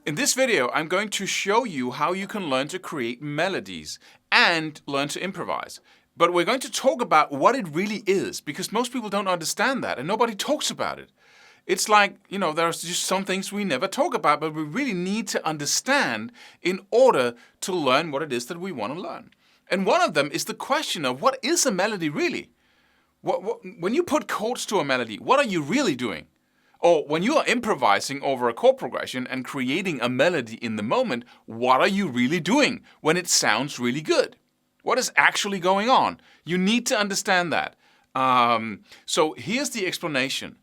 In this video, I'm going to show you how you can learn to create melodies and learn to improvise. But we're going to talk about what it really is, because most people don't understand that and nobody talks about it. It's like, there's just some things we never talk about, but we really need to understand in order to learn what it is that we want to learn. And one of them is the question of what is a melody really? When you put chords to a melody, what are you really doing? Or when you are improvising over a chord progression and creating a melody in the moment, what are you really doing when it sounds really good? What is actually going on? You need to understand that. So here's the explanation.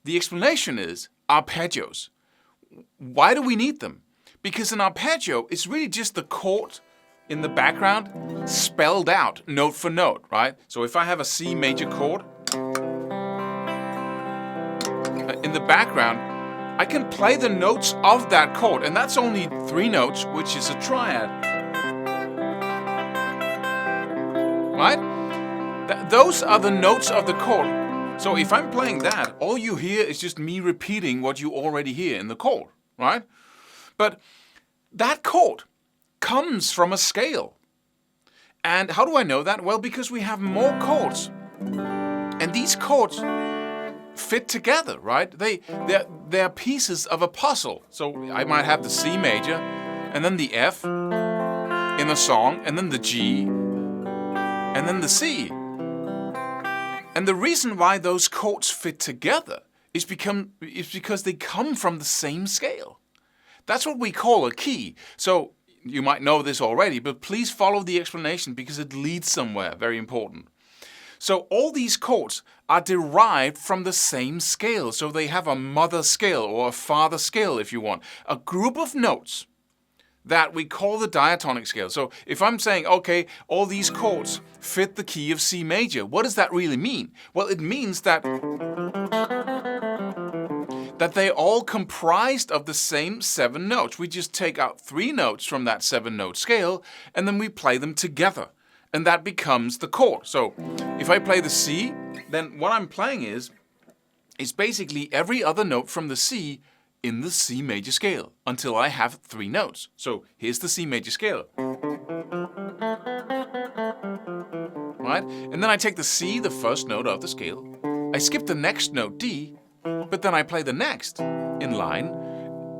The explanation is arpeggios. Why do we need them? Because an arpeggio is really just the chord in the background spelled out note for note, right? So if I have a C major chord, in the background, I can play the notes of that chord, and that's only 3 notes, which is a triad. Right? Those are the notes of the chord. So if I'm playing that, all you hear is just me repeating what you already hear in the chord, right? But that chord comes from a scale. And how do I know that? Well, because we have more chords. And these chords fit together, right? They're pieces of a puzzle. So I might have the C major, and then the F in a song, and then the G, and then the C. And the reason why those chords fit together is because they come from the same scale. That's what we call a key. So you might know this already, but please follow the explanation because it leads somewhere very important. So all these chords are derived from the same scale. So they have a mother scale or a father scale, if you want. A group of notes that we call the diatonic scale. So if I'm saying, okay, all these chords fit the key of C major, what does that really mean? Well, it means that they're all comprised of the same 7 notes. We just take out 3 notes from that 7-note scale, and then we play them together. And that becomes the chord. So if I play the C, then what I'm playing is basically every other note from the C in the C major scale until I have 3 notes. So here's the C major scale. Right? And then I take the C, the first note of the scale. I skip the next note, D, but then I play the next in line,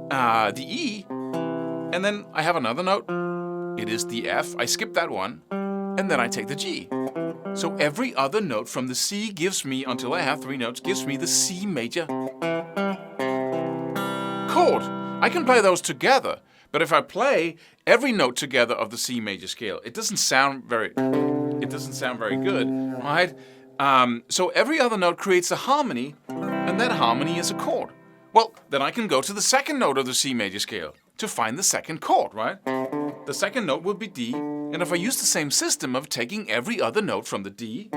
the E, and then I have another note. It is the F. I skip that one, and then I take the G. So every other note from the C gives me, until I have 3 notes, gives me the C major chord. I can play those together, but if I play every note together of the C major scale, it doesn't sound very good, right? So every other note creates a harmony, and that harmony is a chord. Well, then I can go to the second note of the C major scale to find the second chord, right? The second note will be D, and if I use the same system of taking every other note from the D,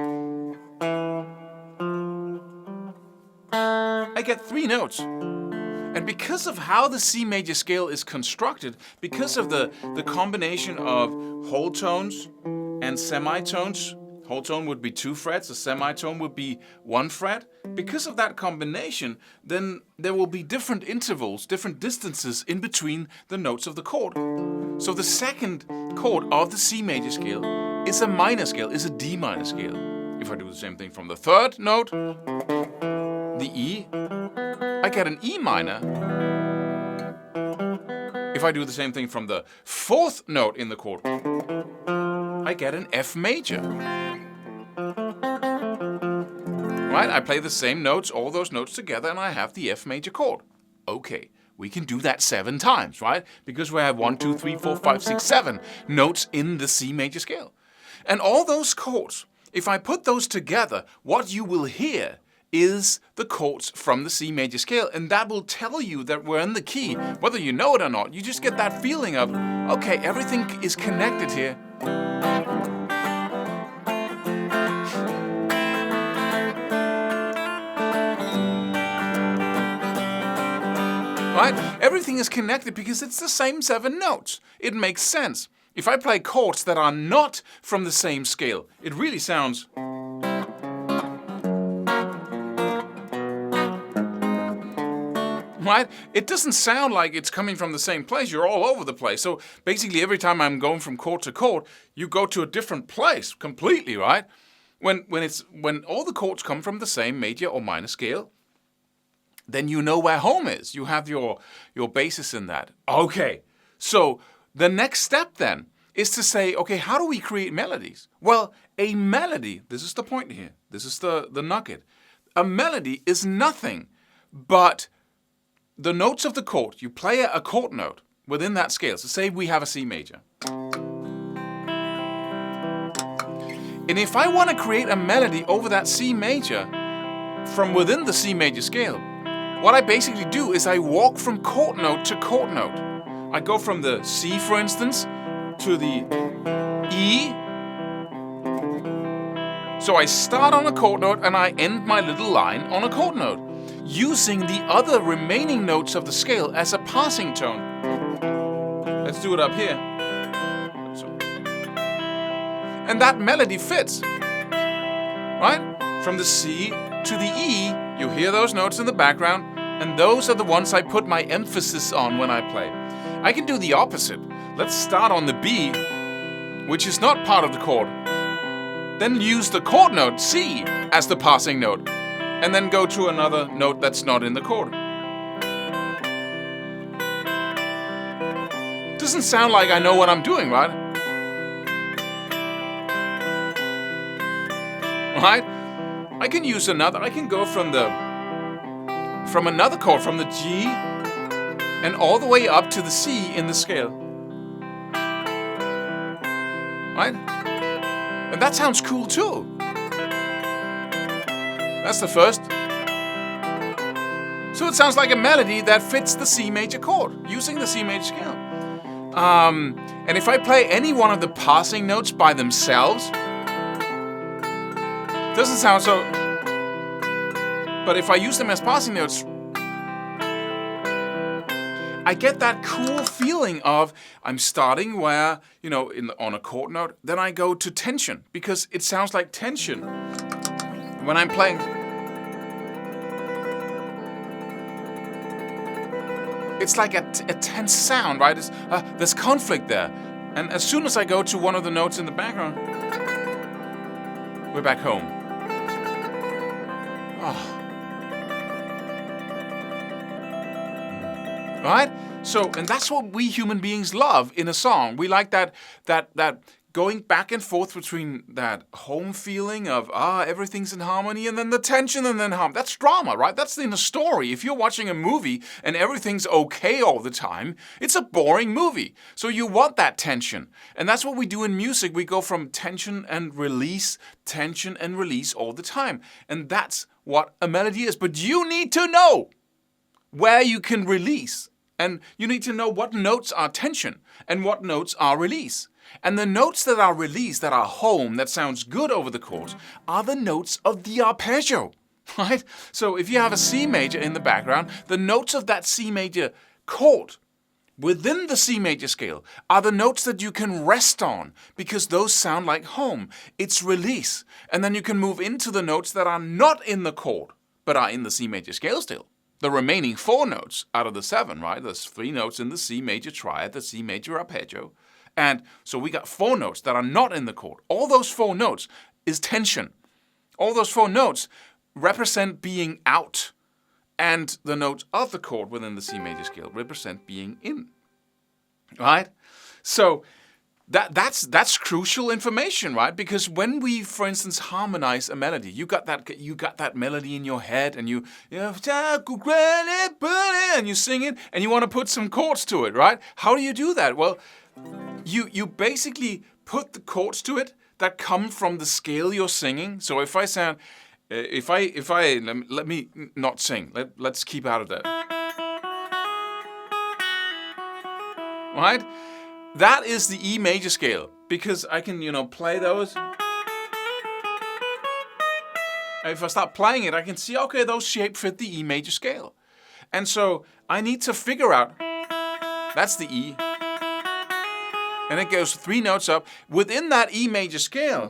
I get 3 notes. And because of how the C major scale is constructed, because of the combination of whole tones and semitones, whole tone would be 2 frets, a semitone would be 1 fret. Because of that combination, then there will be different intervals, different distances in between the notes of the chord. So the second chord of the C major scale is a minor scale, is a D minor scale. If I do the same thing from the third note, the E, I get an E minor. If I do the same thing from the 4th note in the chord, I get an F major. Right? I play the same notes, all those notes together, and I have the F major chord. Okay, we can do that 7 times, right? Because we have 1, 2, 3, 4, 5, 6, 7 notes in the C major scale. And all those chords, if I put those together, what you will hear is the chords from the C major scale, and that will tell you that we're in the key, whether you know it or not. You just get that feeling of, okay, everything is connected here. Right? Everything is connected because it's the same 7 notes. It makes sense. If I play chords that are not from the same scale, it really sounds. right? It doesn't sound like it's coming from the same place. You're all over the place. So basically every time I'm going from chord to chord, you go to a different place completely, right? When all the chords come from the same major or minor scale, then you know where home is. You have your basis in that. Okay, so the next step then is to say, okay, how do we create melodies? Well, a melody, this is the point here. This is the nugget. A melody is nothing but the notes of the chord. You play a chord note within that scale. So say we have a C major. And if I want to create a melody over that C major from within the C major scale, what I basically do is I walk from chord note to chord note. I go from the C, for instance, to the E. So I start on a chord note and I end my little line on a chord note, using the other remaining notes of the scale as a passing tone. Let's do it up here. And that melody fits, right? From the C to the E, you hear those notes in the background, and those are the ones I put my emphasis on when I play. I can do the opposite. Let's start on the B, which is not part of the chord. Then use the chord note, C, as the passing note, and then go to another note that's not in the chord. Doesn't sound like I know what I'm doing, right? Right? I can use another. I can go from another chord, from the G, and all the way up to the C in the scale. Right? And that sounds cool too. That's the first. So it sounds like a melody that fits the C major chord, using the C major scale. And if I play any one of the passing notes by themselves, doesn't sound so. But if I use them as passing notes, I get that cool feeling of I'm starting where, on a chord note, then I go to tension, because it sounds like tension when I'm playing. It's like a tense sound, right? There's conflict there. And as soon as I go to one of the notes in the background, we're back home. Oh. Right? So, and that's what we human beings love in a song. We like that going back and forth between that home feeling of, everything's in harmony, and then the tension, and then harmony. That's drama, right? That's in a story. If you're watching a movie and everything's okay all the time, it's a boring movie. So you want that tension. And that's what we do in music. We go from tension and release all the time. And that's what a melody is. But you need to know where you can release. And you need to know what notes are tension and what notes are release. And the notes that are released, that are home, that sounds good over the chords, are the notes of the arpeggio, right? So if you have a C major in the background, the notes of that C major chord within the C major scale are the notes that you can rest on, because those sound like home. It's release. And then you can move into the notes that are not in the chord, but are in the C major scale still. The remaining 4 notes out of the 7, right? There's 3 notes in the C major triad, the C major arpeggio. And so we got 4 notes that are not in the chord. All those 4 notes is tension. All those 4 notes represent being out. And the notes of the chord within the C major scale represent being in. Right? So that's crucial information, right? Because when we, for instance, harmonize a melody, you got that melody in your head, and you sing it, and you want to put some chords to it, right? How do you do that? Well, you basically put the chords to it that come from the scale you're singing. So if I sound, let me not sing. Let's keep out of that. Right? That is the E major scale, because I can, play those. And if I start playing it, I can see, okay, those shapes fit the E major scale. And so I need to figure out, that's the E. And it goes 3 notes up within that E major scale.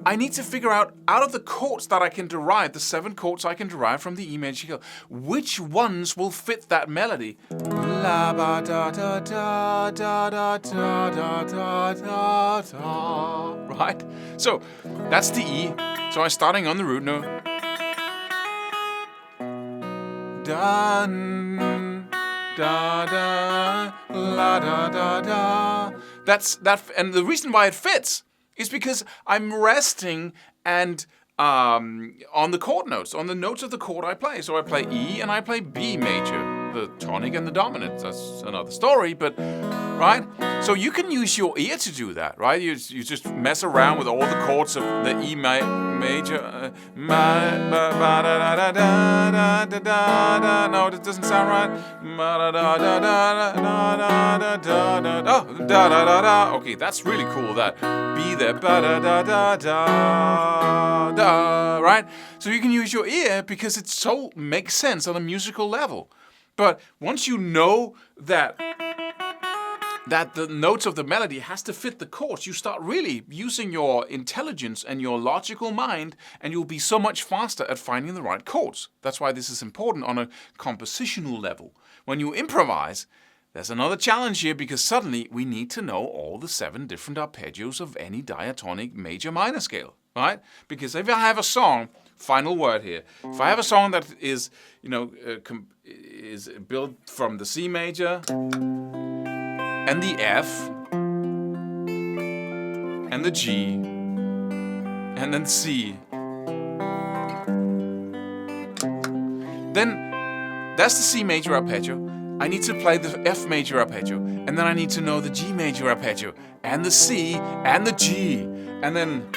I need to figure out of the chords that I can derive, the 7 chords I can derive from the E major scale, which ones will fit that melody. La ba da da da da da da da da da da. Right? So that's the E. So I'm starting on the root note. Da da da la da da da. That's that, and the reason why it fits is because I'm resting and on the chord notes, on the notes of the chord I play. So I play E and I play B major, the tonic and the dominant. That's another story, but right? So you can use your ear to do that, right? You just mess around with all the chords of the E major. No, that doesn't sound right. Oh, okay, that's really cool. That B there, right? So you can use your ear because it so makes sense on a musical level. But once you know that the notes of the melody has to fit the chords, you start really using your intelligence and your logical mind, and you'll be so much faster at finding the right chords. That's why this is important on a compositional level. When you improvise, there's another challenge here, because suddenly we need to know all the 7 different arpeggios of any diatonic major minor scale, right? Because if I have a song, final word here, if I have a song that is, is built from the C major and the F and the G and then C, then that's the C major arpeggio. I need to play the F major arpeggio, and then I need to know the G major arpeggio, and the C, and the G, and then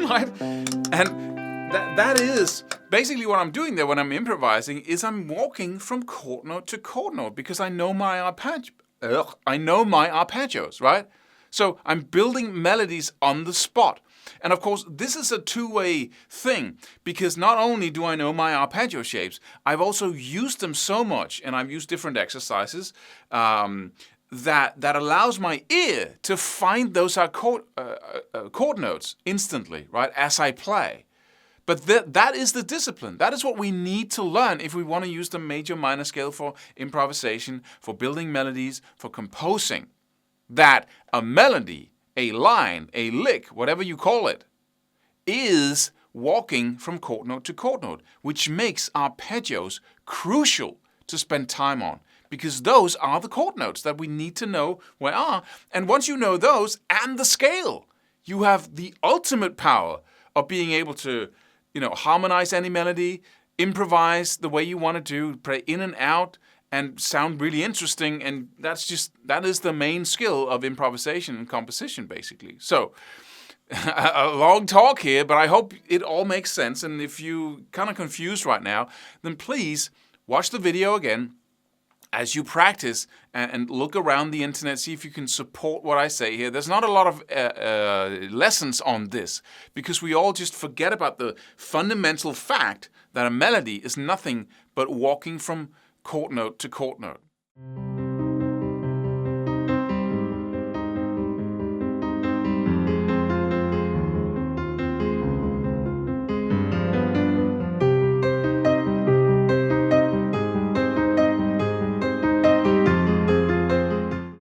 right? And that is basically what I'm doing there when I'm improvising, is I'm walking from chord note to chord note, because I know my arpeggios, right? So I'm building melodies on the spot. And of course, this is a two-way thing, because not only do I know my arpeggio shapes, I've also used them so much, and I've used different exercises that allows my ear to find those chord notes instantly, right, as I play. But that is the discipline. That is what we need to learn if we want to use the major minor scale for improvisation, for building melodies, for composing. That a melody, a line, a lick, whatever you call it, is walking from chord note to chord note, which makes arpeggios crucial to spend time on, because those are the chord notes that we need to know where are. And once you know those and the scale, you have the ultimate power of being able to, harmonize any melody, improvise the way you want to do, play in and out, and sound really interesting. And that is the main skill of improvisation and composition, basically. So a long talk here, but I hope it all makes sense. And if you're kind of confused right now, then please watch the video again as you practice and look around the internet, see if you can support what I say here. There's not a lot of lessons on this, because we all just forget about the fundamental fact that a melody is nothing but walking from chord note to chord note.